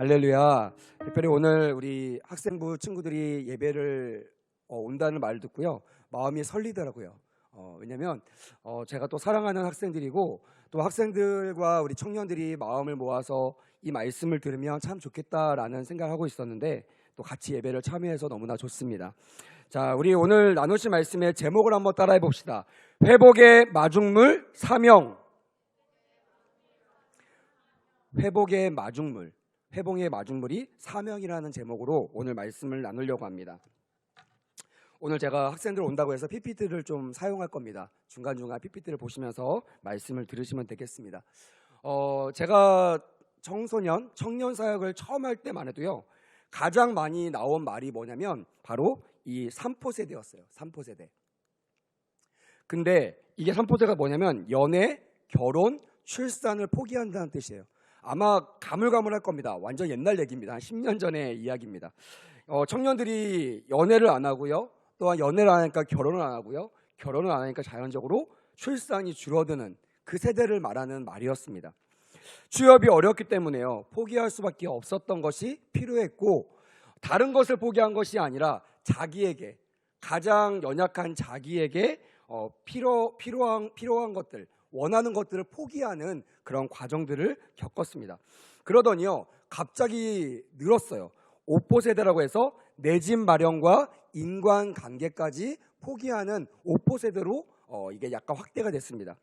할렐루야. 특별히 오늘 우리 학생부 친구들이 예배를 온다는 말을 듣고요, 마음이 설리더라고요. 왜냐면 제가 또 사랑하는 학생들이고, 또 학생들과 우리 청년들이 마음을 모아서 이 말씀을 들으면 참 좋겠다라는 생각을 하고 있었는데, 또 같이 예배를 참여해서 너무나 좋습니다. 자, 우리 오늘 나누실 말씀의 제목을 한번 따라해 봅시다. 회복의 마중물 사명. 회복의 마중물, 회복의 마중물이 사명이라는 제목으로 오늘 말씀을 나누려고 합니다. 오늘 제가 학생들 온다고 해서 PPT를 좀 사용할 겁니다. 중간중간 PPT를 보시면서 말씀을 들으시면 되겠습니다. 제가 청년 사역을 처음 할 때만 해도요, 가장 많이 나온 말이 뭐냐면 바로 이 3포 세대였어요. 3포 세대. 근데 이게 3포 세대가 뭐냐면 연애, 결혼, 출산을 포기한다는 뜻이에요. 아마 가물가물할 겁니다. 완전 옛날 얘기입니다. 한 10년 전의 이야기입니다. 청년들이 연애를 안 하고요, 또한 연애를 안 하니까 결혼을 안 하고요, 결혼을 안 하니까 자연적으로 출산이 줄어드는 그 세대를 말하는 말이었습니다. 취업이 어렵기 때문에요, 포기할 수밖에 없었던 것이 필요했고, 다른 것을 포기한 것이 아니라 자기에게, 가장 연약한 자기에게 필요한 것들, 원하는 것들을 포기하는 그런 과정들을 겪었습니다. 그러더니요, 갑자기 늘었어요. 5포 세대라고 해서 내 집 마련과 인간관계까지 포기하는 5포 세대로 이게 약간 확대가 됐습니다.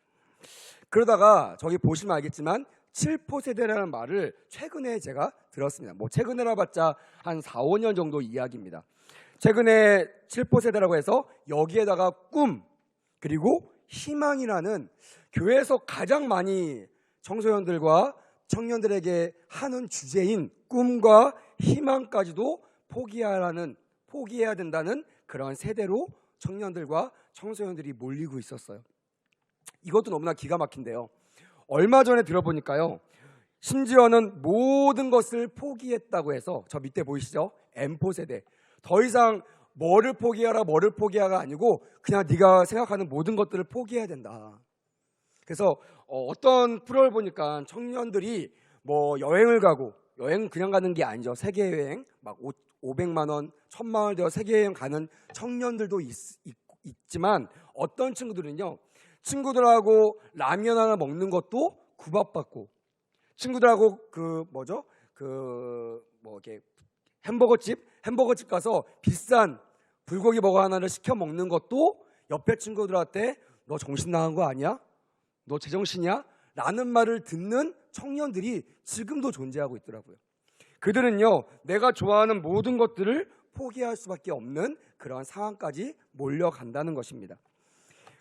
그러다가 저기 보시면 알겠지만 7포 세대라는 말을 최근에 제가 들었습니다. 뭐 최근에라 봤자 한 4, 5년 정도 이야기입니다. 최근에 7포 세대라고 해서 여기에다가 꿈, 그리고 희망이라는, 교회에서 가장 많이 청소년들과 청년들에게 하는 주제인 꿈과 희망까지도 포기해야 된다는 그런 세대로 청년들과 청소년들이 몰리고 있었어요. 이것도 너무나 기가 막힌데요, 얼마 전에 들어보니까요, 심지어는 모든 것을 포기했다고 해서, 저 밑에 보이시죠? M4 세대. 더 이상 뭐를 포기하라 아니고 그냥 네가 생각하는 모든 것들을 포기해야 된다. 그래서 어떤 프로를 보니까 청년들이 뭐 여행을 가고, 여행 그냥 가는 게 아니죠. 세계여행 막 500만 원, 1000만 원 되어 세계여행 가는 청년들도 있지만, 어떤 친구들은요, 친구들하고 라면 하나 먹는 것도 구박받고, 친구들하고 이렇게 햄버거집 가서 비싼 불고기 버거 하나를 시켜 먹는 것도 옆에 친구들한테 너 정신 나간 거 아니야? 너 제정신이야? 라는 말을 듣는 청년들이 지금도 존재하고 있더라고요. 그들은요, 내가 좋아하는 모든 것들을 포기할 수밖에 없는 그런 상황까지 몰려간다는 것입니다.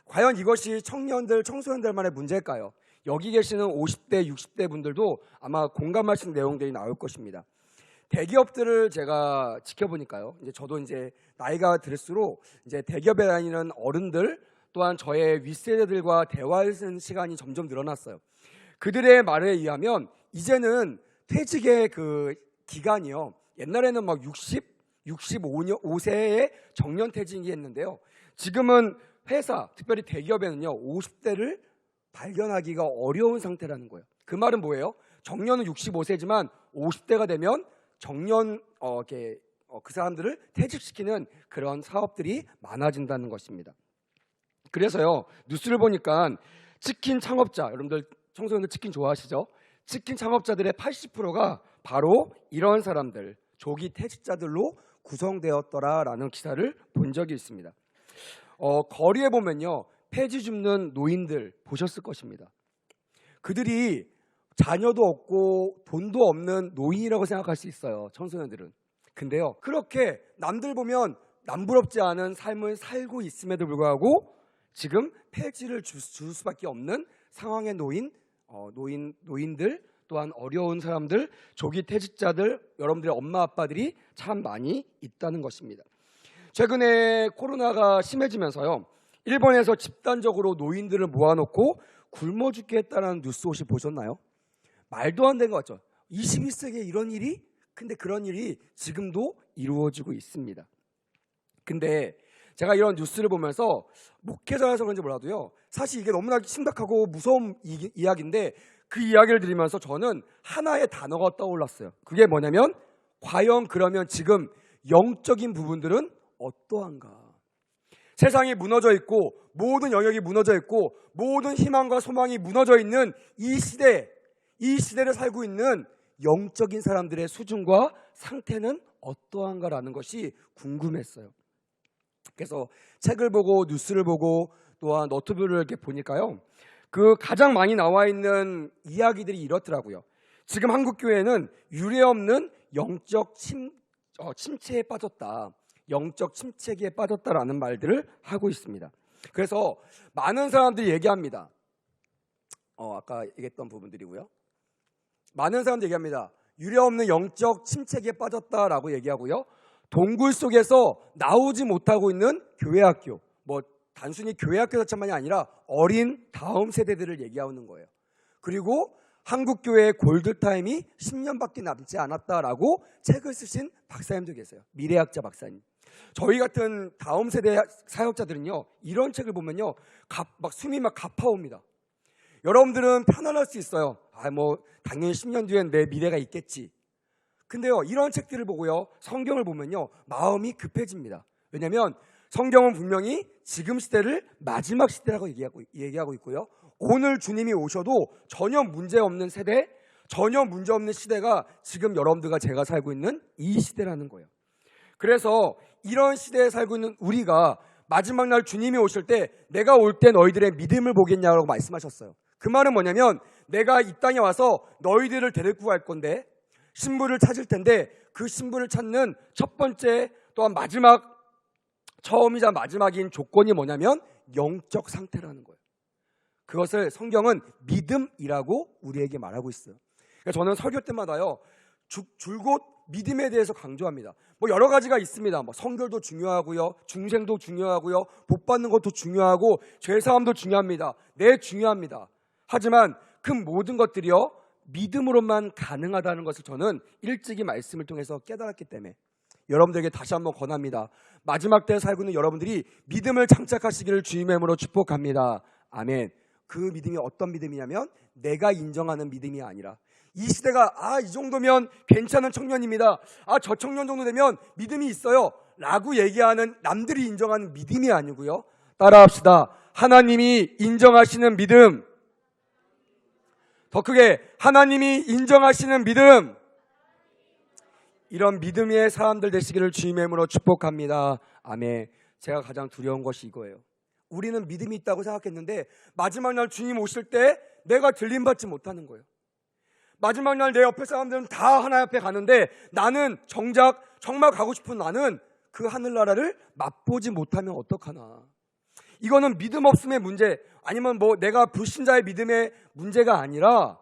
과연 이것이 청소년들만의 문제일까요? 여기 계시는 50대, 60대 분들도 아마 공감하시는 내용들이 나올 것입니다. 대기업들을 제가 지켜보니까요, 이제 저도 이제 나이가 들수록 이제 대기업에 다니는 어른들, 또한 저의 윗세대들과 대화하는 시간이 점점 늘어났어요. 그들의 말에 의하면 이제는 퇴직의 그 기간이요, 옛날에는 막 65세에 정년퇴직이 했는데요, 지금은 회사, 특별히 대기업에는요 50대를 발견하기가 어려운 상태라는 거예요. 그 말은 뭐예요? 정년은 65세지만 50대가 되면 그 사람들을 퇴직시키는 그런 사업들이 많아진다는 것입니다. 그래서요, 뉴스를 보니까 치킨 창업자, 여러분들 청소년들 치킨 좋아하시죠? 치킨 창업자들의 80%가 바로 이런 사람들, 조기 퇴직자들로 구성되었더라라는 기사를 본 적이 있습니다. 거리에 보면요, 폐지 줍는 노인들 보셨을 것입니다. 그들이 자녀도 없고 돈도 없는 노인이라고 생각할 수 있어요, 청소년들은. 근데요, 그렇게 남들 보면 남부럽지 않은 삶을 살고 있음에도 불구하고 지금 폐지를 줄 수밖에 없는 상황의 노인들, 또한 어려운 사람들, 조기 퇴직자들, 여러분들의 엄마 아빠들이 참 많이 있다는 것입니다. 최근에 코로나가 심해지면서요, 일본에서 집단적으로 노인들을 모아놓고 굶어 죽게 했다는 뉴스 혹시 보셨나요? 말도 안 되는 것 같죠? 21세기에 이런 일이? 근데 그런 일이 지금도 이루어지고 있습니다. 근데 제가 이런 뉴스를 보면서 목회자라서 그런지 몰라도요, 사실 이게 너무나 심각하고 무서운 이야기인데 그 이야기를 들으면서 저는 하나의 단어가 떠올랐어요. 그게 뭐냐면 과연 그러면 지금 영적인 부분들은 어떠한가? 세상이 무너져 있고 모든 영역이 무너져 있고 모든 희망과 소망이 무너져 있는 이 시대를 살고 있는 영적인 사람들의 수준과 상태는 어떠한가라는 것이 궁금했어요. 그래서 책을 보고 뉴스를 보고 또한 노트북을 이렇게 보니까요, 그 가장 많이 나와 있는 이야기들이 이렇더라고요. 지금 한국 교회는 유례없는 영적 침체에 빠졌다, 영적 침체기에 빠졌다라는 말들을 하고 있습니다. 그래서 많은 사람들이 얘기합니다. 아까 얘기했던 부분들이고요. 많은 사람들이 얘기합니다. 유례없는 영적 침체기에 빠졌다라고 얘기하고요. 동굴 속에서 나오지 못하고 있는 교회학교, 뭐 단순히 교회학교 자체만이 아니라 어린 다음 세대들을 얘기하는 거예요. 그리고 한국교회의 골드타임이 10년밖에 남지 않았다라고 책을 쓰신 박사님도 계세요. 미래학자 박사님. 저희 같은 다음 세대 사역자들은요, 이런 책을 보면요, 막 숨이 막 가파옵니다. 여러분들은 편안할 수 있어요. 당연히 10년 뒤엔 내 미래가 있겠지. 근데요, 이런 책들을 보고요, 성경을 보면요, 마음이 급해집니다. 왜냐하면 성경은 분명히 지금 시대를 마지막 시대라고 얘기하고 있고요, 오늘 주님이 오셔도 전혀 문제없는 세대, 전혀 문제없는 시대가 지금 여러분들과 제가 살고 있는 이 시대라는 거예요. 그래서 이런 시대에 살고 있는 우리가 마지막 날 주님이 오실 때 내가 올 때 너희들의 믿음을 보겠냐고 말씀하셨어요. 그 말은 뭐냐면 내가 이 땅에 와서 너희들을 데리고 갈 건데 신부를 찾을 텐데 그 신부를 찾는 첫 번째 또한 마지막, 처음이자 마지막인 조건이 뭐냐면 영적 상태라는 거예요. 그것을 성경은 믿음이라고 우리에게 말하고 있어요. 그러니까 저는 설교 때마다요, 줄곧 믿음에 대해서 강조합니다. 여러 가지가 있습니다. 성결도 중요하고요, 중생도 중요하고요, 복 받는 것도 중요하고 죄사함도 중요합니다. 네, 중요합니다. 하지만 그 모든 것들이요, 믿음으로만 가능하다는 것을 저는 일찍이 말씀을 통해서 깨달았기 때문에 여러분들에게 다시 한번 권합니다. 마지막 때에 살고 있는 여러분들이 믿음을 장착하시기를 주님의 이름으로 축복합니다. 아멘. 그 믿음이 어떤 믿음이냐면 내가 인정하는 믿음이 아니라 이 시대가 이 정도면 괜찮은 청년입니다, 저 청년 정도 되면 믿음이 있어요 라고 얘기하는 남들이 인정하는 믿음이 아니고요, 따라합시다. 하나님이 인정하시는 믿음, 더 크게 하나님이 인정하시는 믿음, 이런 믿음의 사람들 되시기를 주님의 이름으로 축복합니다. 아멘. 제가 가장 두려운 것이 이거예요. 우리는 믿음이 있다고 생각했는데 마지막 날 주님 오실 때 내가 들림받지 못하는 거예요. 마지막 날 내 옆에 사람들은 다 하나님 앞에 가는데 나는 정말 가고 싶은 나는 그 하늘나라를 맛보지 못하면 어떡하나. 이거는 믿음 없음의 문제, 아니면 내가 불신자의 믿음의 문제가 아니라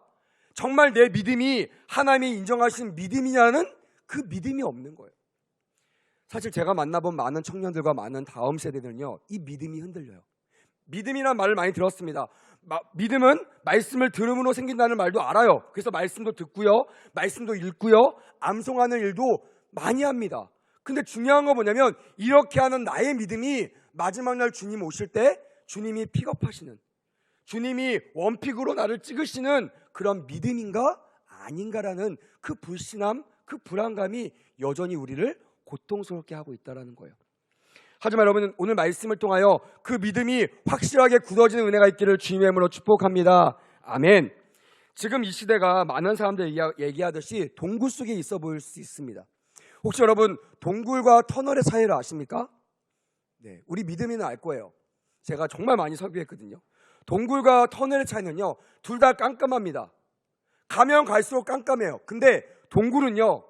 정말 내 믿음이 하나님이 인정하신 믿음이냐는 그 믿음이 없는 거예요. 사실 제가 만나본 많은 청년들과 많은 다음 세대들은요, 이 믿음이 흔들려요. 믿음이란 말을 많이 들었습니다. 믿음은 말씀을 들음으로 생긴다는 말도 알아요. 그래서 말씀도 듣고요, 말씀도 읽고요, 암송하는 일도 많이 합니다. 근데 중요한 건 뭐냐면 이렇게 하는 나의 믿음이 마지막 날 주님 오실 때 주님이 픽업하시는, 주님이 원픽으로 나를 찍으시는 그런 믿음인가 아닌가라는 그 불신함, 그 불안감이 여전히 우리를 고통스럽게 하고 있다는 거예요. 하지만 여러분, 오늘 말씀을 통하여 그 믿음이 확실하게 굳어지는 은혜가 있기를 주님의 이름으로 축복합니다. 아멘. 지금 이 시대가 많은 사람들이 얘기하듯이 동굴 속에 있어 보일 수 있습니다. 혹시 여러분 동굴과 터널의 차이를 아십니까? 네, 우리 믿음이는 알 거예요. 제가 정말 많이 설교했거든요. 동굴과 터널의 차이는요, 둘 다 깜깜합니다. 가면 갈수록 깜깜해요. 근데 동굴은요,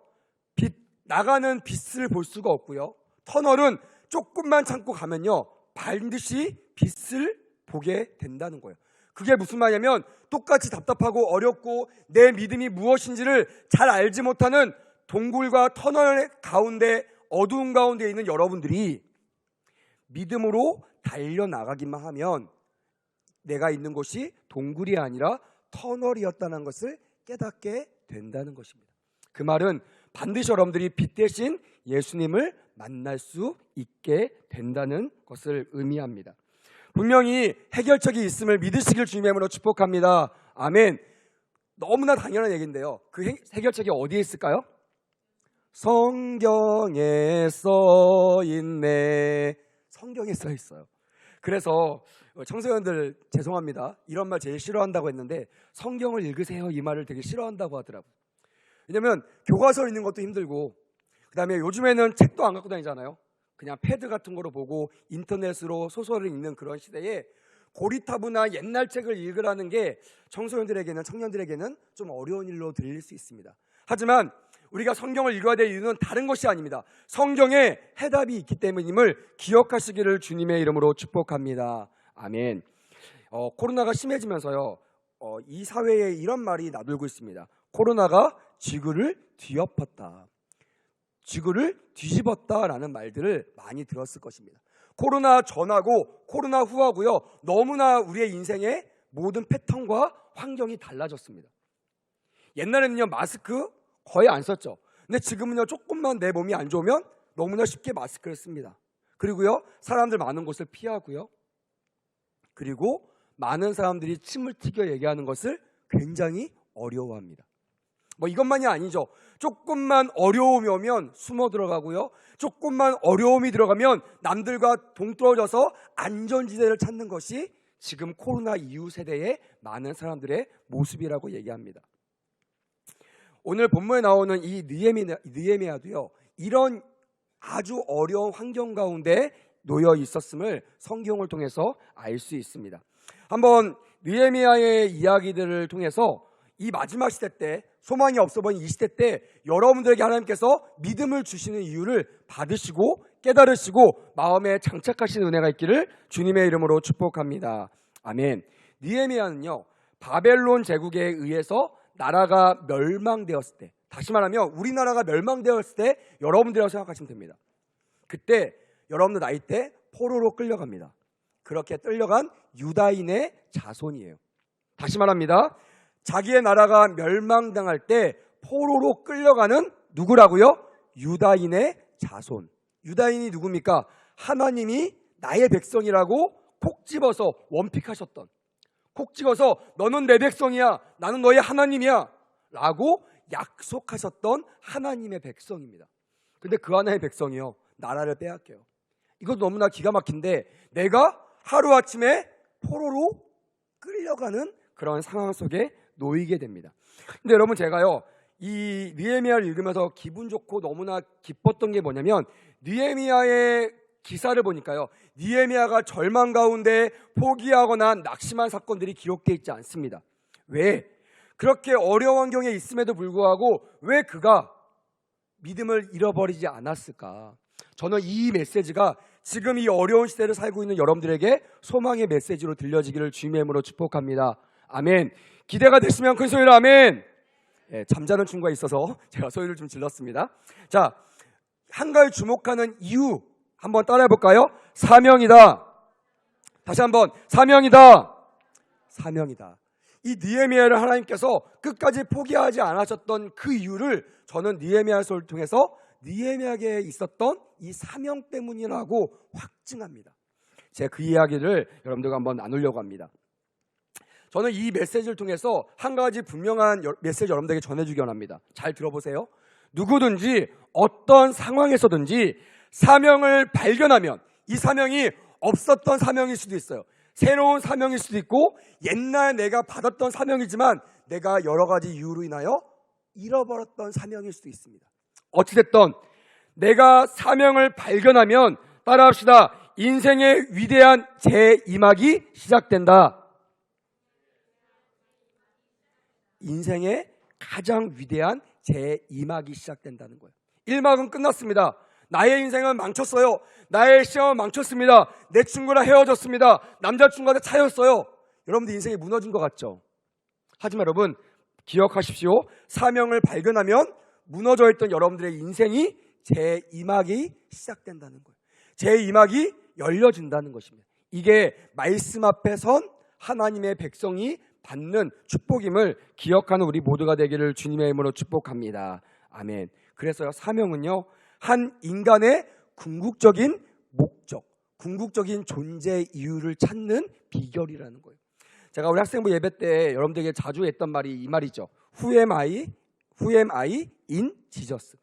나가는 빛을 볼 수가 없고요, 터널은 조금만 참고 가면요 반드시 빛을 보게 된다는 거예요. 그게 무슨 말이냐면 똑같이 답답하고 어렵고 내 믿음이 무엇인지를 잘 알지 못하는 동굴과 터널의 가운데, 어두운 가운데 있는 여러분들이 믿음으로 달려나가기만 하면 내가 있는 곳이 동굴이 아니라 터널이었다는 것을 깨닫게 된다는 것입니다. 그 말은 반드시 여러분들이 빛 대신 예수님을 만날 수 있게 된다는 것을 의미합니다. 분명히 해결책이 있음을 믿으시길 주님의 이름으로 축복합니다. 아멘. 너무나 당연한 얘기인데요. 그 해결책이 어디에 있을까요? 성경에 써 있네. 성경에 써 있어요. 그래서 청소년들 죄송합니다. 이런 말 제일 싫어한다고 했는데 성경을 읽으세요 이 말을 되게 싫어한다고 하더라고요. 왜냐면 교과서 읽는 것도 힘들고 그다음에 요즘에는 책도 안 갖고 다니잖아요. 그냥 패드 같은 거로 보고 인터넷으로 소설을 읽는 그런 시대에 고리타분한 옛날 책을 읽으라는 게 청소년들에게는 청년들에게는 좀 어려운 일로 들릴 수 있습니다. 하지만 우리가 성경을 읽어야 될 이유는 다른 것이 아닙니다. 성경에 해답이 있기 때문임을 기억하시기를 주님의 이름으로 축복합니다. 아멘. 코로나가 심해지면서요, 이 사회에 이런 말이 나돌고 있습니다. 코로나가 지구를 뒤엎었다, 지구를 뒤집었다라는 말들을 많이 들었을 것입니다. 코로나 전하고 코로나 후하고요, 너무나 우리의 인생의 모든 패턴과 환경이 달라졌습니다. 옛날에는요 마스크 거의 안 썼죠. 근데 지금은요 조금만 내 몸이 안 좋으면 너무나 쉽게 마스크를 씁니다. 그리고요 사람들 많은 곳을 피하고요, 그리고 많은 사람들이 침을 튀겨 얘기하는 것을 굉장히 어려워합니다. 뭐 이것만이 아니죠. 조금만 어려움이 오면 숨어 들어가고요, 조금만 어려움이 들어가면 남들과 동떨어져서 안전지대를 찾는 것이 지금 코로나 이후 세대의 많은 사람들의 모습이라고 얘기합니다. 오늘 본문에 나오는 이 느헤미야도요 이런 아주 어려운 환경 가운데 놓여 있었음을 성경을 통해서 알 수 있습니다. 한번 느헤미야의 이야기들을 통해서 이 마지막 시대 때, 소망이 없어 보이는 이 시대 때 여러분들에게 하나님께서 믿음을 주시는 이유를 받으시고 깨달으시고 마음에 장착하시는 은혜가 있기를 주님의 이름으로 축복합니다. 아멘. 느헤미야는요 바벨론 제국에 의해서 나라가 멸망되었을 때, 다시 말하면 우리나라가 멸망되었을 때 여러분들이라고 생각하시면 됩니다. 그때 여러분들 나이 때 포로로 끌려갑니다. 그렇게 끌려간 유다인의 자손이에요. 다시 말합니다. 자기의 나라가 멸망당할 때 포로로 끌려가는 누구라고요? 유다인의 자손. 유다인이 누굽니까? 하나님이 나의 백성이라고 콕 집어서 원픽하셨던, 콕 찍어서 너는 내 백성이야, 나는 너의 하나님이야 라고 약속하셨던 하나님의 백성입니다. 근데 그 하나의 백성이요 나라를 빼앗겨요. 이거 너무나 기가 막힌데 내가 하루아침에 포로로 끌려가는 그런 상황 속에 놓이게 됩니다. 근데 여러분, 제가요 이 느헤미야를 읽으면서 기분 좋고 너무나 기뻤던 게 뭐냐면, 느헤미야의 기사를 보니까요 느헤미야가 절망 가운데 포기하거나 낙심한 사건들이 기록되어 있지 않습니다. 왜? 그렇게 어려운 환경에 있음에도 불구하고 왜 그가 믿음을 잃어버리지 않았을까? 저는 이 메시지가 지금 이 어려운 시대를 살고 있는 여러분들에게 소망의 메시지로 들려지기를 주님의 이름으로 축복합니다. 아멘. 기대가 되시면 큰 소리로 아멘. 잠자는 친구가 있어서 제가 소리를 좀 질렀습니다. 자, 한 가지 주목하는 이유 한번 따라해 볼까요? 사명이다. 다시 한번, 사명이다. 사명이다. 이 느헤미야를 하나님께서 끝까지 포기하지 않으셨던 그 이유를 저는 느헤미야서를 통해서 느헤미야에게 있었던 이 사명 때문이라고 확증합니다. 제가 그 이야기를 여러분들과 한번 나누려고 합니다. 저는 이 메시지를 통해서 한 가지 분명한 메시지 여러분들에게 전해주기 원합니다. 잘 들어보세요. 누구든지 어떤 상황에서든지 사명을 발견하면 이 사명이 없었던 사명일 수도 있어요. 새로운 사명일 수도 있고 옛날 내가 받았던 사명이지만 내가 여러 가지 이유로 인하여 잃어버렸던 사명일 수도 있습니다. 어찌됐든 내가 사명을 발견하면 따라합시다. 인생의 위대한 재임하기 시작된다. 인생의 가장 위대한 재임하기 시작된다는 거예요. 1막은 끝났습니다. 나의 인생은 망쳤어요. 나의 시험은 망쳤습니다. 내 친구랑 헤어졌습니다. 남자친구한테 차였어요. 여러분들 인생이 무너진 것 같죠? 하지만 여러분 기억하십시오. 사명을 발견하면 무너져 있던 여러분들의 인생이 재임하기 시작된다는 거예요. 재임하기 열려진다는 것입니다. 이게 말씀 앞에 선 하나님의 백성이 받는 축복임을 기억하는 우리 모두가 되기를 주님의 이름으로 축복합니다. 아멘. 그래서요, 사명은요 한 인간의 궁극적인 목적, 궁극적인 존재 이유를 찾는 비결이라는 거예요. 제가 우리 학생부 예배 때 여러분들에게 자주 했던 말이 이 말이죠. Who am I in Jesus.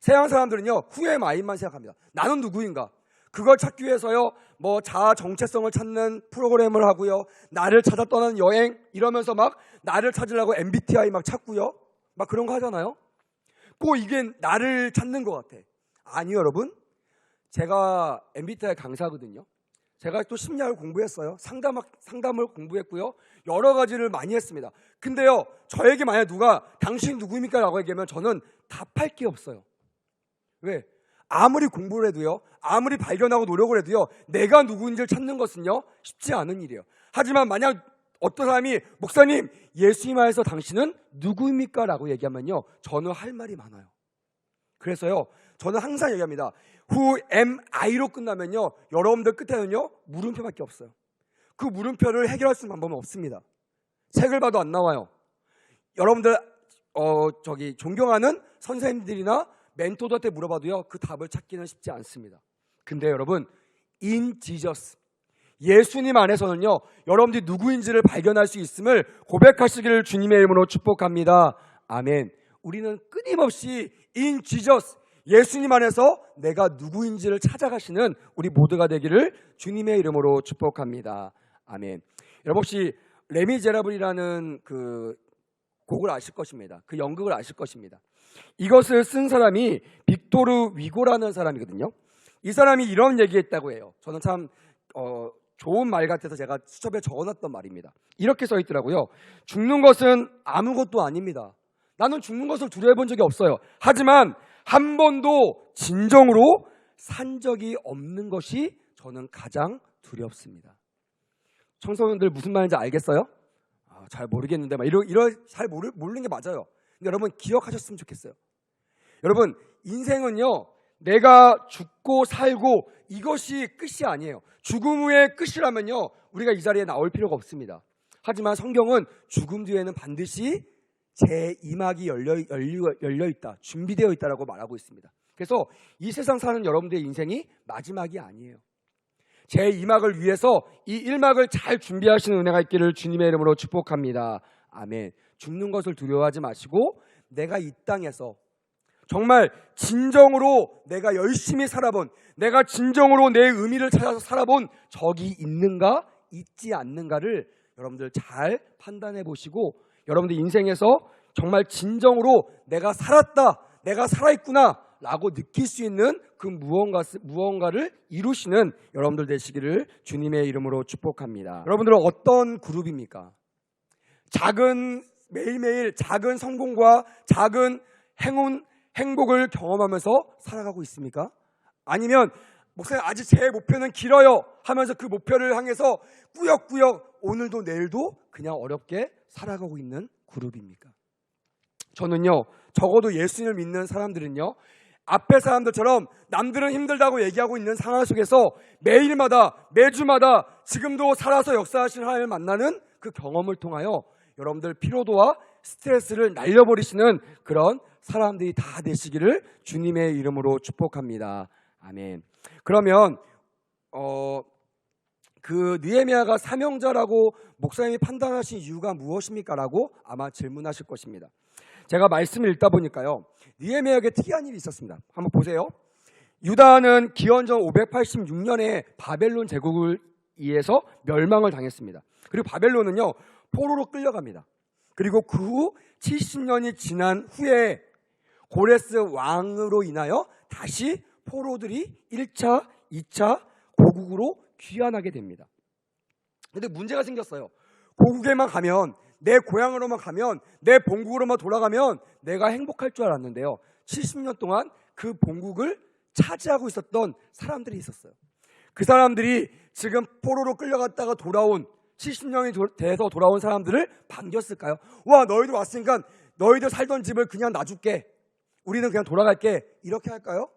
서양 사람들은요, Who am I만 생각합니다. 나는 누구인가? 그걸 찾기 위해서요, 뭐 자아 정체성을 찾는 프로그램을 하고요, 나를 찾아 떠나는 여행 이러면서 막 나를 찾으려고 MBTI 막 찾고요, 막 그런 거 하잖아요. 꼭 이게 나를 찾는 것 같아. 아니요, 여러분. 제가 MBTI 강사거든요. 제가 또 심리학을 공부했어요. 상담을 공부했고요. 여러 가지를 많이 했습니다. 근데요, 저에게 만약 누가 당신 누구입니까? 라고 얘기하면 저는 답할 게 없어요. 왜? 아무리 공부를 해도요, 아무리 발견하고 노력을 해도요, 내가 누구인지를 찾는 것은요, 쉽지 않은 일이에요. 하지만 만약 어떤 사람이 목사님, 예수님 안에서 당신은 누구입니까? 라고 얘기하면요, 저는 할 말이 많아요. 그래서요, 저는 항상 얘기합니다. Who am I로 끝나면요, 여러분들 끝에는요, 물음표밖에 없어요. 그 물음표를 해결할 수 있는 방법은 없습니다. 책을 봐도 안 나와요. 여러분들 존경하는 선생님들이나 멘토들한테 물어봐도요, 그 답을 찾기는 쉽지 않습니다. 근데 여러분, in Jesus, 예수님 안에서는요, 여러분들이 누구인지를 발견할 수 있음을 고백하시기를 주님의 이름으로 축복합니다. 아멘. 우리는 끊임없이 in Jesus, 예수님 안에서 내가 누구인지를 찾아가시는 우리 모두가 되기를 주님의 이름으로 축복합니다. 아멘. 여러분 혹시 레미제라블이라는 그 곡을 아실 것입니다. 그 연극을 아실 것입니다. 이것을 쓴 사람이 빅토르 위고라는 사람이거든요. 이 사람이 이런 얘기했다고 해요. 저는 참 좋은 말 같아서 제가 수첩에 적어놨던 말입니다. 이렇게 써 있더라고요. 죽는 것은 아무것도 아닙니다. 나는 죽는 것을 두려워해 본 적이 없어요. 하지만 한 번도 진정으로 산 적이 없는 것이 저는 가장 두렵습니다. 청소년들 무슨 말인지 알겠어요? 잘 모르겠는데 막 잘 모르는 게 맞아요. 근데 여러분 기억하셨으면 좋겠어요. 여러분 인생은요, 내가 죽고 살고 이것이 끝이 아니에요. 죽음 후의 끝이라면요, 우리가 이 자리에 나올 필요가 없습니다. 하지만 성경은 죽음 뒤에는 반드시 제2막이 열려 있다, 준비되어 있다라고 말하고 있습니다. 그래서 이 세상 사는 여러분들의 인생이 마지막이 아니에요. 제2막을 위해서 이 1막을 잘 준비하시는 은혜가 있기를 주님의 이름으로 축복합니다. 아멘. 죽는 것을 두려워하지 마시고 내가 이 땅에서 정말 진정으로 내가 열심히 살아본, 내가 진정으로 내 의미를 찾아서 살아본 적이 있는가 있지 않는가를 여러분들 잘 판단해 보시고 여러분들 인생에서 정말 진정으로 내가 살았다, 내가 살아있구나 라고 느낄 수 있는 그 무언가를 이루시는 여러분들 되시기를 주님의 이름으로 축복합니다. 여러분들은 어떤 그룹입니까? 매일매일 작은 성공과 작은 행복을 경험하면서 살아가고 있습니까? 아니면 목사님 아직 제 목표는 길어요 하면서 그 목표를 향해서 꾸역꾸역 오늘도 내일도 그냥 어렵게 살아가고 있는 그룹입니까? 저는요, 적어도 예수님을 믿는 사람들은요, 앞에 사람들처럼 남들은 힘들다고 얘기하고 있는 상황 속에서 매일마다 매주마다 지금도 살아서 역사하시는 하나님을 만나는 그 경험을 통하여 여러분들 피로도와 스트레스를 날려버리시는 그런 사람들이 다 되시기를 주님의 이름으로 축복합니다. 아멘. 그러면 그 느헤미야가 사명자라고 목사님이 판단하신 이유가 무엇입니까? 라고 아마 질문하실 것입니다. 제가 말씀을 읽다 보니까요, 느헤미야에게 특이한 일이 있었습니다. 한번 보세요. 유다는 기원전 586년에 바벨론 제국을 의해서 멸망을 당했습니다. 그리고 바벨론은요, 포로로 끌려갑니다. 그리고 그 후 70년이 지난 후에 고레스 왕으로 인하여 다시 포로들이 1차, 2차 고국으로 귀환하게 됩니다. 근데 문제가 생겼어요. 고국에만 가면, 내 고향으로만 가면, 내 본국으로만 돌아가면 내가 행복할 줄 알았는데요, 70년 동안 그 본국을 차지하고 있었던 사람들이 있었어요. 그 사람들이 지금 포로로 끌려갔다가 돌아온 70년이 돼서 돌아온 사람들을 반겼을까요? 와, 너희들 왔으니까 너희들 살던 집을 그냥 놔줄게, 우리는 그냥 돌아갈게, 이렇게 할까요?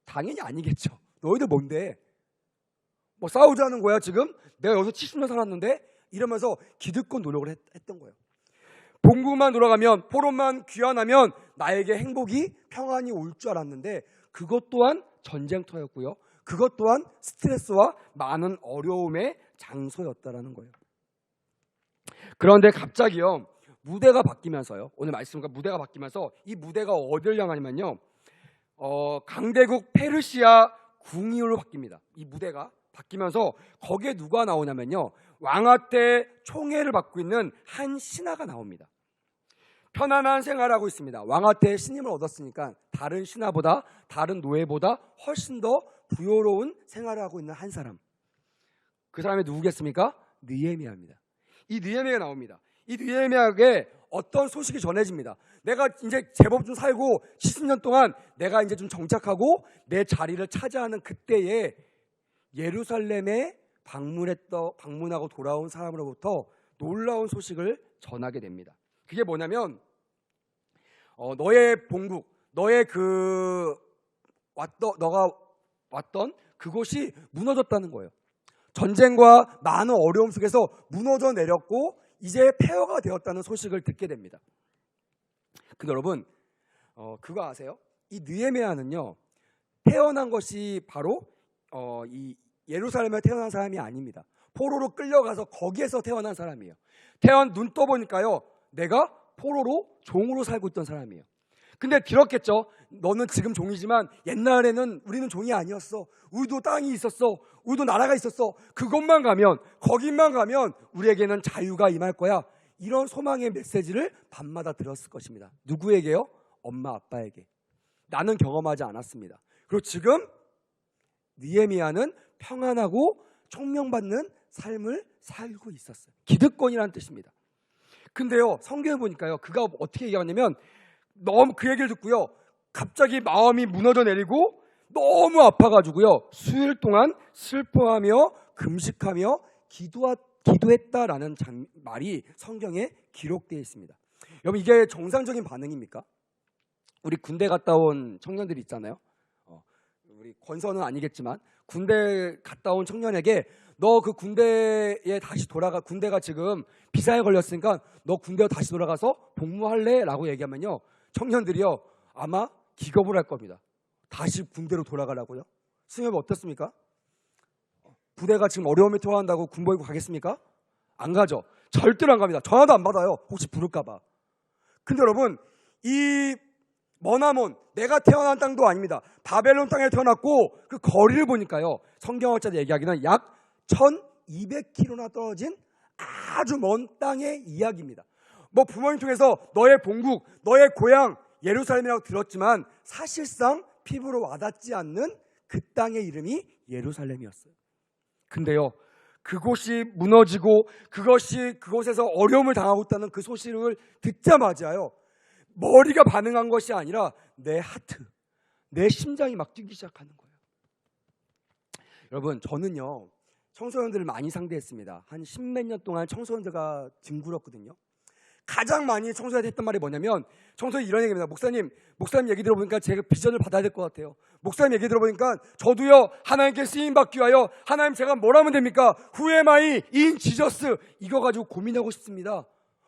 당연히 아니겠죠. 너희들 뭔데? 뭐 싸우자는 거야 지금? 내가 여기서 70년 살았는데? 이러면서 기득권 노력을 했던 거예요. 본국만 돌아가면, 포로만 귀환하면 나에게 행복이, 평안이 올 줄 알았는데 그것 또한 전쟁터였고요, 그것 또한 스트레스와 많은 어려움의 장소였다라는 거예요. 그런데 갑자기요, 무대가 바뀌면서요, 오늘 말씀과 무대가 바뀌면서 이 무대가 어디를 향하냐면요, 강대국 페르시아 궁이로 바뀝니다. 이 무대가 바뀌면서 거기에 누가 나오냐면요, 왕한테 총애를 받고 있는 한 신하가 나옵니다. 편안한 생활하고 있습니다. 왕한테 신임을 얻었으니까 다른 신하보다, 다른 노예보다 훨씬 더 부요로운 생활을 하고 있는 한 사람. 그 사람이 누구겠습니까? 느헤미야입니다. 이 느헤미야가 나옵니다. 이 느헤미야에게 어떤 소식이 전해집니다. 내가 이제 제법 좀 살고 70년 동안 내가 이제 좀 정착하고 내 자리를 차지하는 그때에 예루살렘에 방문하고 돌아온 사람으로부터 놀라운 소식을 전하게 됩니다. 그게 뭐냐면 너의 본국, 너의 너가 왔던 그곳이 무너졌다는 거예요. 전쟁과 많은 어려움 속에서 무너져 내렸고 이제 폐허가 되었다는 소식을 듣게 됩니다. 근데 여러분, 그거 아세요? 이 느헤미야는요, 태어난 것이 바로 이 예루살렘에 태어난 사람이 아닙니다. 포로로 끌려가서 거기에서 태어난 사람이에요. 눈 떠보니까요, 내가 포로로 종으로 살고 있던 사람이에요. 근데 들었겠죠. 너는 지금 종이지만 옛날에는 우리는 종이 아니었어. 우리도 땅이 있었어. 우리도 나라가 있었어. 그곳만 가면, 거기만 가면 우리에게는 자유가 임할 거야. 이런 소망의 메시지를 밤마다 들었을 것입니다. 누구에게요? 엄마 아빠에게. 나는 경험하지 않았습니다. 그리고 지금 느헤미야는 평안하고 총명받는 삶을 살고 있었어요. 기득권이라는 뜻입니다. 근데요, 성경에 보니까요, 그가 어떻게 얘기하냐면 너무 그 얘기를 듣고요, 갑자기 마음이 무너져 내리고 너무 아파가지고요, 수일 동안 슬퍼하며 금식하며 기도했다라는 말이 성경에 기록되어 있습니다. 여러분, 이게 정상적인 반응입니까? 우리 군대 갔다 온 청년들이 있잖아요. 우리 권선은 아니겠지만 군대 갔다 온 청년에게 너 그 군대에 다시 돌아가, 군대가 지금 비사에 걸렸으니까 너 군대로 다시 돌아가서 복무할래? 라고 얘기하면요, 청년들이요 아마 기겁을 할 겁니다. 다시 군대로 돌아가라고요? 선생님 어떻습니까? 부대가 지금 어려움에 처한다고 군복 입고 가겠습니까? 안 가죠. 절대로 안 갑니다. 전화도 안 받아요. 혹시 부를까 봐. 근데 여러분, 이 머나몬, 내가 태어난 땅도 아닙니다. 바벨론 땅에 태어났고 그 거리를 보니까요, 성경학자들 얘기하기는 약 1200km나 떨어진 아주 먼 땅의 이야기입니다. 뭐 부모님 통해서 너의 본국, 너의 고향 예루살렘이라고 들었지만 사실상 피부로 와닿지 않는 그 땅의 이름이 예루살렘이었어요. 근데요, 그곳이 무너지고 그곳에서 어려움을 당하고 있다는 그 소식을 듣자마자요, 머리가 반응한 것이 아니라 내 하트, 내 심장이 막 뛰기 시작하는 거예요. 여러분, 저는요 청소년들을 많이 상대했습니다. 한 10몇 년 동안 청소년들과 뒹굴었거든요. 가장 많이 청소년한테 했던 말이 뭐냐면, 청소년이 이런 얘기입니다. 목사님 얘기 들어보니까 제가 비전을 받아야 될 것 같아요. 목사님 얘기 들어보니까 저도요 하나님께 쓰임받기 위하여 하나님 제가 뭘 하면 됩니까? Who am I in Jesus? 이거 가지고 고민하고 싶습니다.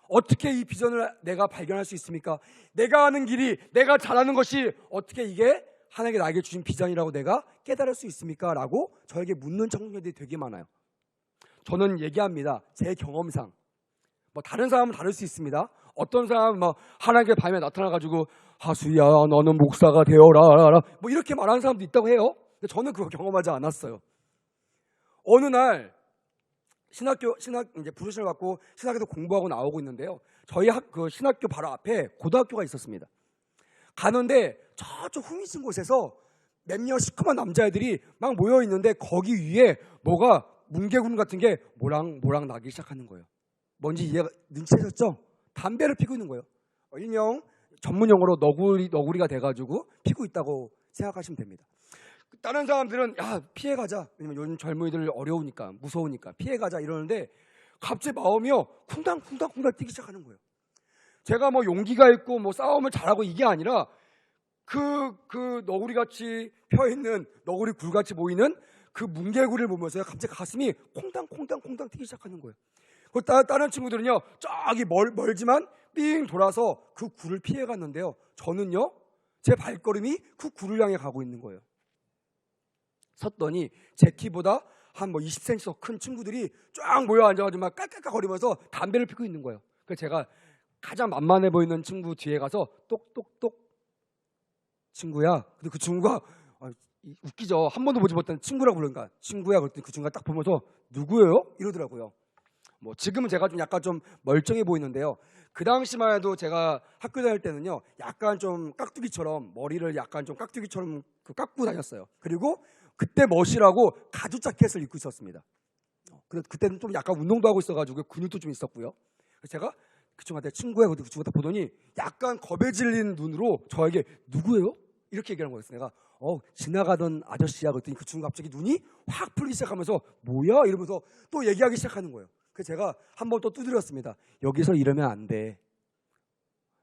어떻게 이 비전을 내가 발견할 수 있습니까? 내가 아는 길이, 내가 잘하는 것이 어떻게 이게 하나님께 나에게 주신 비전이라고 내가 깨달을 수 있습니까? 라고 저에게 묻는 청소년들이 되게 많아요. 저는 얘기합니다. 제 경험상. 뭐 다른 사람은 다를 수 있습니다. 어떤 사람은 막 하나님께 밤에 나타나가지고 하수야 너는 목사가 되어라 뭐 이렇게 말하는 사람도 있다고 해요. 근데 저는 그거 경험하지 않았어요. 어느 날 신학 이제 부르심을 받고 신학에서 공부하고 나오고 있는데요. 저희 그 신학교 바로 앞에 고등학교가 있었습니다. 가는데 저쪽 흥미진 곳에서 몇몇 시커먼 남자애들이 막 모여 있는데 거기 위에 뭐가 뭉게구름 같은 게 모랑 나기 시작하는 거예요. 뭔지 이해가 눈치채셨죠? 담배를 피고 있는 거예요. 일명 전문용어로 너구리가 돼가지고 피고 있다고 생각하시면 됩니다. 다른 사람들은 야 피해가자, 왜냐면 요즘 젊은이들 어려우니까 무서우니까 피해가자 이러는데 갑자기 마음이요 쿵당쿵당 뛰기 시작하는 거예요. 제가 뭐 용기가 있고 뭐 싸움을 잘하고 이게 아니라 그 너구리같이 펴있는 너구리 굴같이 보이는 그 뭉게구리를 보면서 갑자기 가슴이 콩당콩당 뛰기 시작하는 거예요. 다른 친구들은요 저기 멀지만 삥 돌아서 그 굴을 피해 갔는데요, 저는요 제 발걸음이 그 굴을 향해 가고 있는 거예요. 섰더니 제 키보다 한 뭐 20cm 더 큰 친구들이 쫙 모여 앉아가지고 막 깔깔깔거리면서 담배를 피고 있는 거예요. 그래서 제가 가장 만만해 보이는 친구 뒤에 가서 똑똑똑 친구야. 근데 그 친구가 웃기죠. 한 번도 보지 못한 친구라고 부르니까 친구야. 그랬더니 그 친구가 딱 보면서 누구예요? 이러더라고요. 뭐 지금은 제가 좀 약간 좀 멀쩡해 보이는데요. 그 당시만 해도 제가 학교 다닐 때는요, 약간 좀 깍두기처럼 머리를 약간 좀 깍두기처럼 깎고 다녔어요. 그리고 그때 멋이라고 가죽 자켓을 입고 있었습니다. 그때는 좀 약간 운동도 하고 있어가지고 근육도 좀 있었고요. 그래서 제가 그 친구한테 친구야. 그 친구가 딱 보더니 약간 겁에 질린 눈으로 저에게 누구예요? 이렇게 얘기하는 거였어요. 내가 지나가던 아저씨야. 그랬더니 그 친구가 갑자기 눈이 확 풀리기 시작하면서 뭐야? 이러면서 또 얘기하기 시작하는 거예요. 그래서 제가 한번 또 두드렸습니다. 여기서 이러면 안 돼.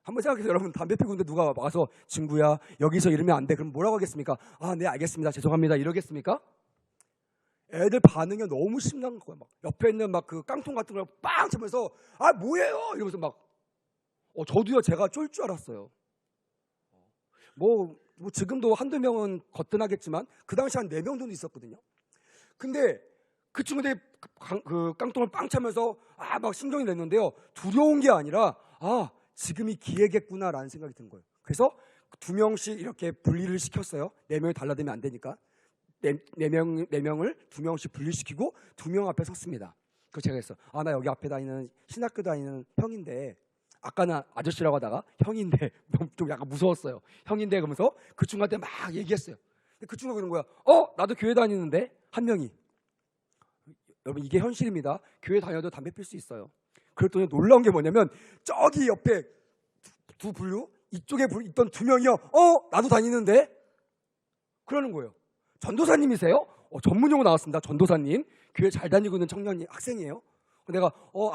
한번 생각해서 여러분 담배 피고 있는데 누가 와서 친구야 여기서 이러면 안 돼. 그럼 뭐라고 하겠습니까? 아, 네 알겠습니다. 죄송합니다. 이러겠습니까? 애들 반응이 너무 심각한 거예요. 막 옆에 있는 막 그 깡통 같은 걸 빵 치면서 아 뭐예요? 이러면서 막 저도요 제가 쫄 줄 알았어요. 뭐 지금도 한두 명은 거뜬하겠지만 그 당시 한 4명 정도 있었거든요. 근데 그 친구들이 그 깡통을 빵 차면서 막 신경이 냈는데요. 두려운 게 아니라 지금이 기회겠구나라는 생각이 든 거예요. 그래서 2명씩 이렇게 분리를 시켰어요. 4명이 달라들면 안 되니까. 4명을 2명씩 분리시키고 2명 앞에 섰습니다. 그래서 제가 했어요. 나 여기 앞에 다니는 신학교 다니는 형인데 아까는 아저씨라고 하다가 형인데 좀 약간 무서웠어요. 형인데 그러면서 그 친구한테 막 얘기했어요. 근데 그 친구가 그런 거야. 나도 교회 다니는데 한 명이. 여러분 이게 현실입니다. 교회 다녀도 담배 필 수 있어요. 그랬더니 놀라운 게 뭐냐면 저기 옆에 두 분류 이쪽에 있던 2명이요. 나도 다니는데 그러는 거예요. 전도사님이세요? 전문용어 나왔습니다. 전도사님. 교회 잘 다니고 있는 청년 학생이에요. 내가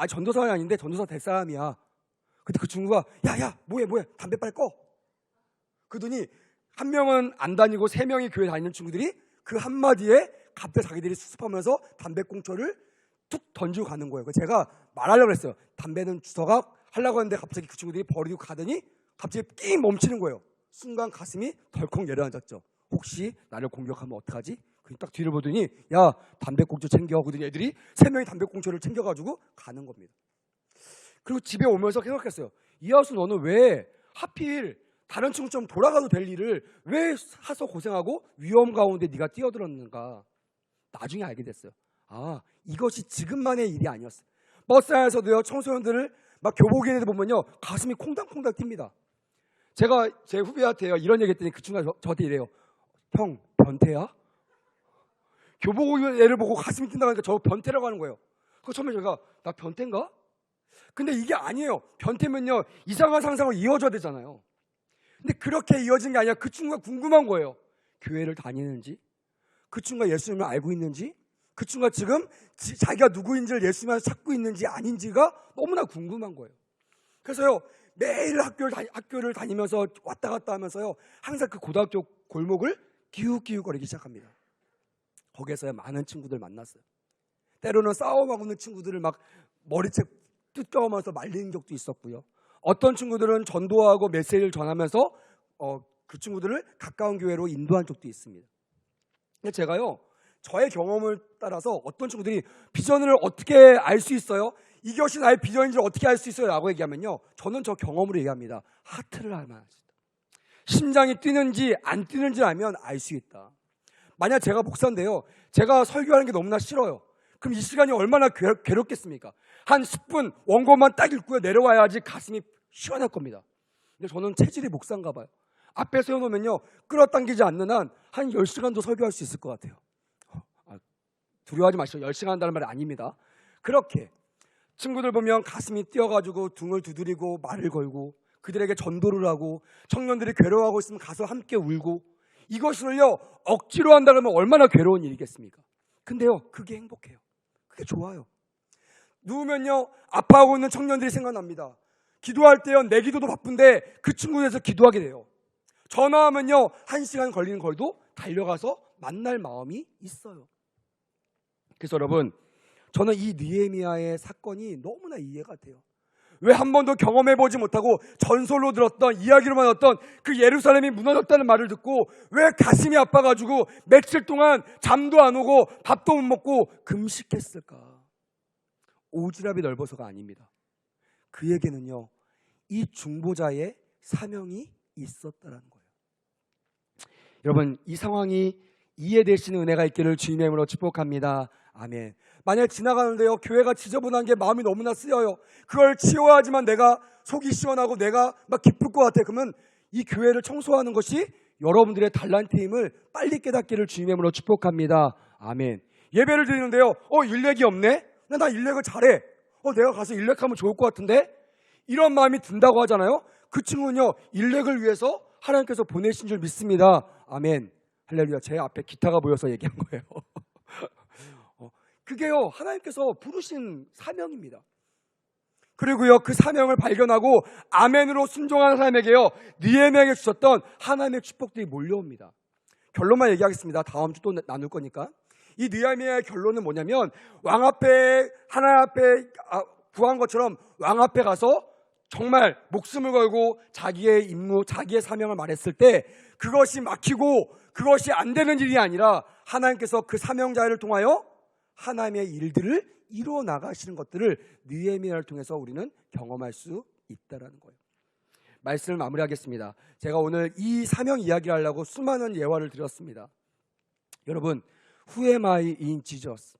전도사는 아닌데 전도사 될 사람이야. 근데 그 친구가 야야 뭐해 담배 빨리 꺼. 그러더니 한 명은 안 다니고 3명이 교회 다니는 친구들이 그 한마디에 갑자기 자기들이 수습하면서 담배꽁초를 툭 던지고 가는 거예요. 그래서 제가 말하려고 했어요. 담배는 주워가 하려고 했는데 갑자기 그 친구들이 버리고 가더니 갑자기 삥 멈추는 거예요. 순간 가슴이 덜컥 내려앉았죠. 혹시 나를 공격하면 어떡하지? 딱 뒤를 보더니 야 담배꽁초 챙겨. 그러더니 애들이 3명이 담배꽁초를 챙겨가지고 가는 겁니다. 그리고 집에 오면서 생각했어요. 이하수 너는 왜 하필 다른 친구처럼 돌아가도 될 일을 왜 사서 고생하고 위험 가운데 네가 뛰어들었는가. 나중에 알게 됐어요. 이것이 지금만의 일이 아니었어요. 버스 안에서도요 청소년들을 막 교복인 애들 보면요 가슴이 콩닥콩닥 뜁니다. 제가 제 후배한테요 이런 얘기 했더니 그 친구가 저한테 이래요. 형 변태야? 교복 입은 애를 보고 가슴이 뛴다고 하니까 저 변태라고 하는 거예요. 그 처음에 제가 나 변태인가? 근데 이게 아니에요. 변태면요 이상한 상상을 이어줘야 되잖아요. 근데 그렇게 이어진 게 아니라 그 친구가 궁금한 거예요. 교회를 다니는지, 그 친구가 예수님을 알고 있는지, 그 친구가 지금 자기가 누구인지를 예수님을 찾고 있는지 아닌지가 너무나 궁금한 거예요. 그래서요 매일 학교를 다니면서 왔다 갔다 하면서요 항상 그 고등학교 골목을 기웃기웃거리기 시작합니다. 거기에서요 많은 친구들 만났어요. 때로는 싸움하고 있는 친구들을 막 머리채 뜯겨오면서 말리는 적도 있었고요. 어떤 친구들은 전도하고 메시지를 전하면서 그 친구들을 가까운 교회로 인도한 적도 있습니다. 근데 제가요 저의 경험을 따라서 어떤 친구들이 비전을 어떻게 알 수 있어요? 이것이 나의 비전인지 어떻게 알 수 있어요? 라고 얘기하면요 저는 저 경험으로 얘기합니다. 하트를 알면 알 수 있다. 심장이 뛰는지 안 뛰는지 알면 알 수 있다. 만약 제가 목사인데요 제가 설교하는 게 너무나 싫어요. 그럼 이 시간이 얼마나 괴롭겠습니까? 한 10분 원고만 딱 읽고요 내려와야지 가슴이 시원할 겁니다. 근데 저는 체질이 목사인가 봐요. 앞에 세워놓으면요 끌어당기지 않는 한 10시간도 설교할 수 있을 것 같아요. 두려워하지 마시고 10시간 한다는 말이 아닙니다. 그렇게 친구들 보면 가슴이 뛰어가지고 등을 두드리고 말을 걸고 그들에게 전도를 하고 청년들이 괴로워하고 있으면 가서 함께 울고 이것을요 억지로 한다 그러면 얼마나 괴로운 일이겠습니까? 근데요 그게 행복해요. 그게 좋아요. 누우면요 아파하고 있는 청년들이 생각납니다. 기도할 때요 내 기도도 바쁜데 그 친구에서 기도하게 돼요. 전화하면요 1시간 걸리는 거리도 달려가서 만날 마음이 있어요. 그래서 여러분 저는 이 느헤미야의 사건이 너무나 이해가 돼요. 왜 한 번도 경험해보지 못하고 전설로 들었던, 이야기로만 들었던 그 예루살렘이 무너졌다는 말을 듣고 왜 가슴이 아파가지고 며칠 동안 잠도 안 오고 밥도 못 먹고 금식했을까? 오지랖이 넓어서가 아닙니다. 그에게는요, 이 중보자의 사명이 있었다는 거예요. 여러분, 이 상황이 이해되시는 은혜가 있기를 주님의 이름으로 축복합니다. 아멘. 만약 지나가는데요, 교회가 지저분한 게 마음이 너무나 쓰여요. 그걸 치워야지만 내가 속이 시원하고 내가 막 기쁠 것 같아. 그러면 이 교회를 청소하는 것이 여러분들의 달란트임을 빨리 깨닫기를 주님의 이름으로 축복합니다. 아멘. 예배를 드리는데요, 일렉이 없네? 나 일렉을 잘해. 내가 가서 일렉하면 좋을 것 같은데? 이런 마음이 든다고 하잖아요. 그 친구는요, 일렉을 위해서 하나님께서 보내신 줄 믿습니다. 아멘. 할렐루야. 제 앞에 기타가 보여서 얘기한 거예요. 그게요, 하나님께서 부르신 사명입니다. 그리고요, 그 사명을 발견하고 아멘으로 순종하는 사람에게요, 느헤미야에게 주셨던 하나님의 축복들이 몰려옵니다. 결론만 얘기하겠습니다. 다음 주 또 나눌 거니까. 이 느헤미야의 결론은 뭐냐면, 왕 앞에, 하나님 앞에 구한 것처럼 왕 앞에 가서 정말 목숨을 걸고 자기의 임무, 자기의 사명을 말했을 때 그것이 막히고 그것이 안 되는 일이 아니라 하나님께서 그 사명자를 통하여 하나님의 일들을 이루어 나가시는 것들을 느헤미야를 통해서 우리는 경험할 수 있다는 거예요. 말씀을 마무리하겠습니다. 제가 오늘 이 사명 이야기를 하려고 수많은 예화를 드렸습니다. 여러분, Who am I in Jesus?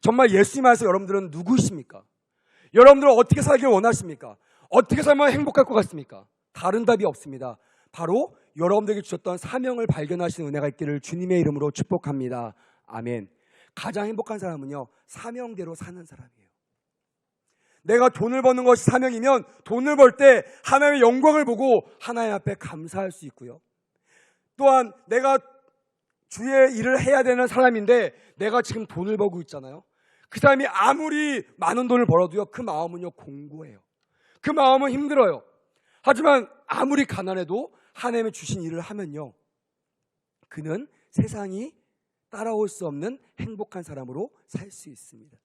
정말 예수님 안에서 여러분들은 누구이십니까? 여러분들은 어떻게 살기를 원하십니까? 어떻게 살면 행복할 것 같습니까? 다른 답이 없습니다. 바로 여러분들에게 주셨던 사명을 발견하시는 은혜가 있기를 주님의 이름으로 축복합니다. 아멘. 가장 행복한 사람은요, 사명대로 사는 사람이에요. 내가 돈을 버는 것이 사명이면 돈을 벌 때 하나님의 영광을 보고 하나님 앞에 감사할 수 있고요. 또한 내가 주의 일을 해야 되는 사람인데 내가 지금 돈을 벌고 있잖아요. 그 사람이 아무리 많은 돈을 벌어도요, 그 마음은요, 공고해요. 그 마음은 힘들어요. 하지만 아무리 가난해도 하나님의 주신 일을 하면요, 그는 세상이 따라올 수 없는 행복한 사람으로 살 수 있습니다.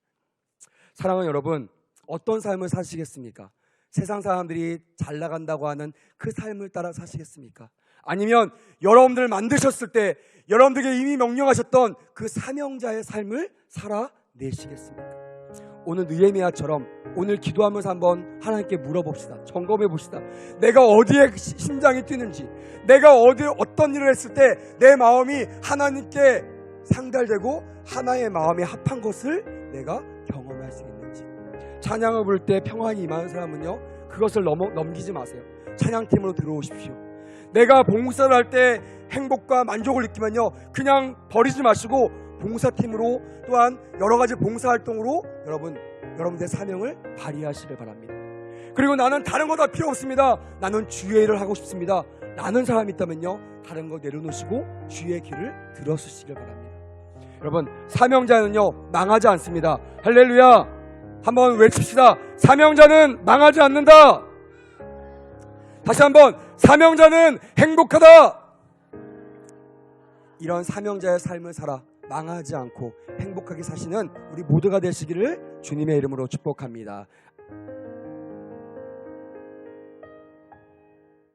사랑하는 여러분, 어떤 삶을 사시겠습니까? 세상 사람들이 잘 나간다고 하는 그 삶을 따라 사시겠습니까? 아니면 여러분들을 만드셨을 때 여러분들에게 이미 명령하셨던 그 사명자의 삶을 살아내시겠습니까? 오늘 느헤미야처럼 오늘 기도하면서 한번 하나님께 물어봅시다. 점검해 봅시다. 내가 어디에 심장이 뛰는지, 내가 어떤 일을 했을 때 내 마음이 하나님께 상달되고 하나의 마음에 합한 것을 내가 경험할 수 있는지. 찬양을 부를 때 평안이 임하는 사람은요, 그것을 넘기지 마세요. 찬양팀으로 들어오십시오. 내가 봉사를 할 때 행복과 만족을 느끼면요, 그냥 버리지 마시고 봉사팀으로, 또한 여러 가지 봉사활동으로 여러분들의 사명을 발휘하시길 바랍니다. 그리고 나는 다른 거 다 필요 없습니다. 나는 주의 일을 하고 싶습니다. 라는 사람이 있다면요, 다른 거 내려놓으시고 주의 길을 들어서시길 바랍니다. 여러분, 사명자는요, 망하지 않습니다. 할렐루야. 한번 외칩시다. 사명자는 망하지 않는다. 다시 한번, 사명자는 행복하다. 이런 사명자의 삶을 살아 망하지 않고 행복하게 사시는 우리 모두가 되시기를 주님의 이름으로 축복합니다.